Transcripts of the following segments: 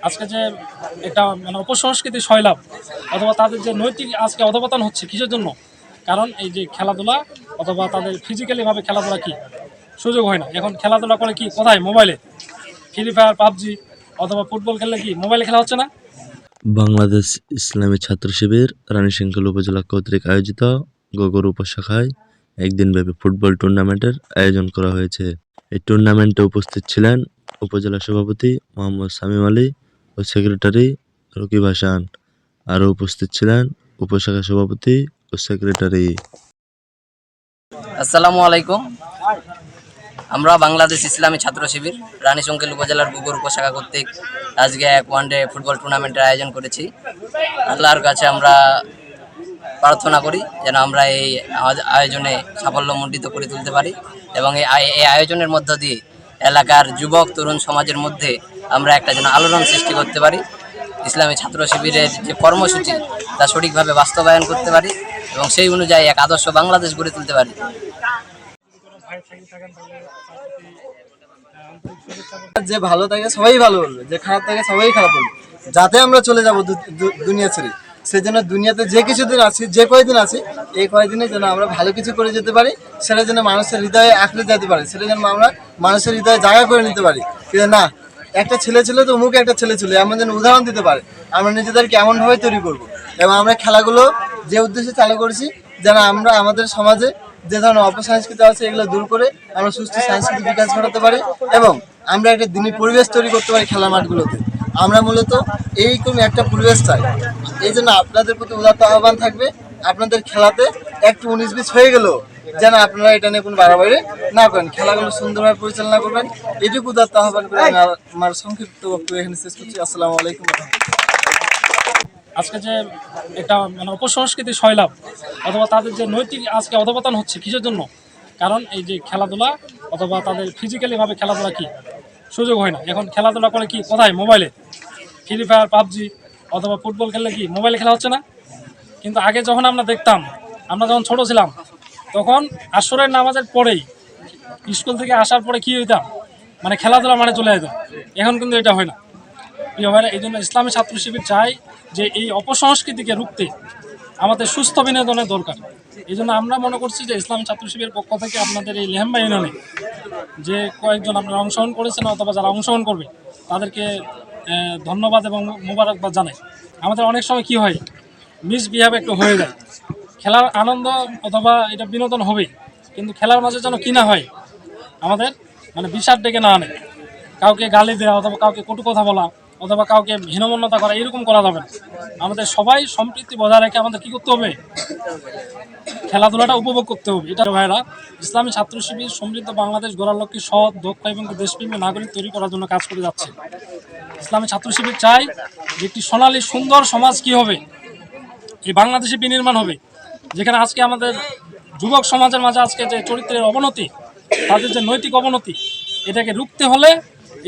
আজকে যে একটা মানে অপসংস্কৃতি সয়লাভ অথবা তাদের যে নৈতিক আজকে অধপতন হচ্ছে কিসের জন্য? কারণ এই যে খেলাধুলা অথবা তাদের ফিজিক্যালিভাবে খেলাধুলা কি সুযোগ হয় না। এখন খেলাধুলা করে কি কোথায়? মোবাইলে ফ্রি ফায়ার, পাবজি অথবা ফুটবল খেললে কি মোবাইলে খেলা হচ্ছে না? বাংলাদেশ ইসলামী ছাত্র শিবির রানীশঙ্কল উপজেলা কর্তৃক আয়োজিত গগর উপশাখায় একদিনব্যাপী ফুটবল টুর্নামেন্টের আয়োজন করা হয়েছে। এই টুর্নামেন্টে উপস্থিত ছিলেন উপজেলা সভাপতি মোহাম্মদ শামীম আলী ও সেক্রেটারি রকিব হাসান। আরও উপস্থিত ছিলেন উপশাখা সভাপতি ও সেক্রেটারি। আসসালামু আলাইকুম। আমরা বাংলাদেশ ইসলামী ছাত্র শিবির রানীশঙ্কল উপজেলার গগর উপশাখা কর্তৃক আজকে এক ওয়ানডে ফুটবল টুর্নামেন্টের আয়োজন করেছি। আল্লাহর কাছে আমরা প্রার্থনা করি যেন আমরা এই আয়োজনে সাফল্যমণ্ডিত করে তুলতে পারি এবং এই আয়োজনের মধ্য দিয়ে এলাকার যুবক তরুণ সমাজের মধ্যে আমরা একটা যেন আলোড়ন সৃষ্টি করতে পারি, ইসলামী ছাত্র শিবিরের যে কর্মসূচি তা সঠিকভাবে বাস্তবায়ন করতে পারি এবং সেই অনুযায়ী এক আদর্শ বাংলাদেশ গড়ে তুলতে পারি। যে ভালো থাকে সবাই ভালো বলবে, যে খারাপ থাকে সবাই খারাপ বলবে, যাতে আমরা চলে যাব দুনিয়া ছেড়ে। সেই জন্য দুনিয়াতে যে কিছুদিন আছি, যে কয়দিন আছি, এই কয়দিনে যেন আমরা ভালো কিছু করে যেতে পারি, সেটা যেন মানুষের হৃদয়ে আঁকড়ে যেতে পারি, সেটা যেন আমরা মানুষের হৃদয়ে জায়গা করে নিতে পারি। কিন্তু না, একটা ছেলে ছিল তো মুখে একটা ছেলে ছিল, এমন যেন উদাহরণ দিতে পারে আমরা নিজেদেরকে এমনভাবে তৈরি করবো। এবং আমরা খেলাগুলো যে উদ্দেশ্যে চালু করেছি, যেন আমরা আমাদের সমাজে যে ধরনের অপসংস্কৃতি আছে এগুলো দূর করে আমরা সুস্থ সাংস্কৃতিক বিকাশ ঘটাতে পারি এবং আমরা একটা দিনই পরিবেশ তৈরি করতে পারি খেলার মাঠগুলোতে। আমরা মূলত এইরকম একটা পরিবেশ চাই। এই জন্য আপনাদের প্রতি উদাত্ত আহ্বান থাকবে, আপনাদের খেলাতে একটু 19-20 হয়ে গেলেও যেন আপনারা এটা নিয়ে কোনো বাড়াবাড়ি না করেন, খেলাগুলো সুন্দরভাবে পরিচালনা করবেন, এটুকু উদাত্ত আহ্বান করে আমি আমার সংক্ষিপ্ত বক্তব্য এখানে শেষ করছি। আসসালামু আলাইকুম। আজকে যে একটা মানে অপসংস্কৃতি সয়লাভ অথবা তাদের যে নৈতিক আজকে অধপতন হচ্ছে কিসের জন্য? কারণ এই যে খেলাধুলা অথবা তাদের ফিজিক্যালিভাবে খেলাধুলা কি সুযোগ হয় না। এখন খেলাধুলা করে কি কোথায়? মোবাইলে ফ্রি ফায়ার, পাবজি অথবা ফুটবল খেললে কি মোবাইলে খেলা হচ্ছে না? কিন্তু আগে যখন আমরা দেখতাম, আমরা যখন ছোট ছিলাম তখন আসরের নামাজের পরেই স্কুল থেকে আসার পরে কী হইতাম, মানে খেলাধুলা মানে চলে যেতাম। এখন কিন্তু এটা হয় না। প্রিয় ভাইরা, এই জন্য ইসলামী ছাত্র শিবির চাই যে এই অপসংস্কৃতিকে রুখতে আমাদের সুস্থ বিনোদনের দরকার। এই জন্য আমরা মনে করছি যে ইসলামী ছাত্র শিবিরের পক্ষ থেকে আপনাদের এই লেহেম্বা ইউনিয়নে যে কয়েকজন আপনারা অংশগ্রহণ করেছেন অথবা যারা অংশগ্রহণ করবে তাদেরকে ধন্যবাদ এবং মোবারকবাদ জানাই। আমাদের অনেক সময় কি হয়, মিসবিহেভ একটু হয়ে যায়। খেলার আনন্দ অথবা এটা বিনোদন হবে, কিন্তু খেলার মাঝে যেন কি না হয়, আমাদের মানে বিচার ডেকে না আনে, কাউকে গালি দেওয়া অথবা কাউকে কটু কথা বলা অথবা কাউকে হীনমন্যতা করা, এরকম করা যাবে না। আমাদের সবাই সম্প্রীতি বজায় রেখে আমাদের কী করতে হবে? খেলাধুলাটা উপভোগ করতে হবে। এটা ভাইরা, ইসলামী ছাত্র শিবির সমৃদ্ধ বাংলাদেশ গড়ার লক্ষ্যে সৎ, দক্ষ এবং দেশপ্রেমী নাগরিক তৈরি করার জন্য কাজ করে যাচ্ছে। ইসলামী ছাত্র শিবির চাই যে একটি সোনালী সুন্দর সমাজ কি হবে, এই বাংলাদেশে বিনির্মাণ হবে, যেখানে আজকে আমাদের যুবক সমাজের মাঝে আজকে যে চরিত্রের অবনতি, তাদের যে নৈতিক অবনতি, এটাকে রুখতে হলে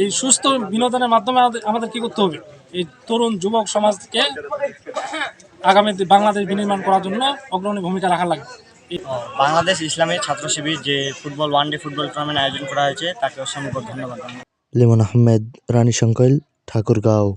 এই সুস্থ বিনোদনের মাধ্যমে আমাদের কী করতে হবে? এই তরুণ যুবক সমাজকে আগামী বাংলাদেশ বিনির্মাণ করার জন্য অগ্রণী ভূমিকা রাখা লাগবে। বাংলাদেশ ইসলামী ছাত্র শিবির যে ফুটবল ওয়ানডে ফুটবল টুর্নামেন্ট আয়োজন করা হয়েছে তাকে অসংখ্য ধন্যবাদ। লিমন আহমেদ, রানীশঙ্কল, ঠাকুরগাঁও।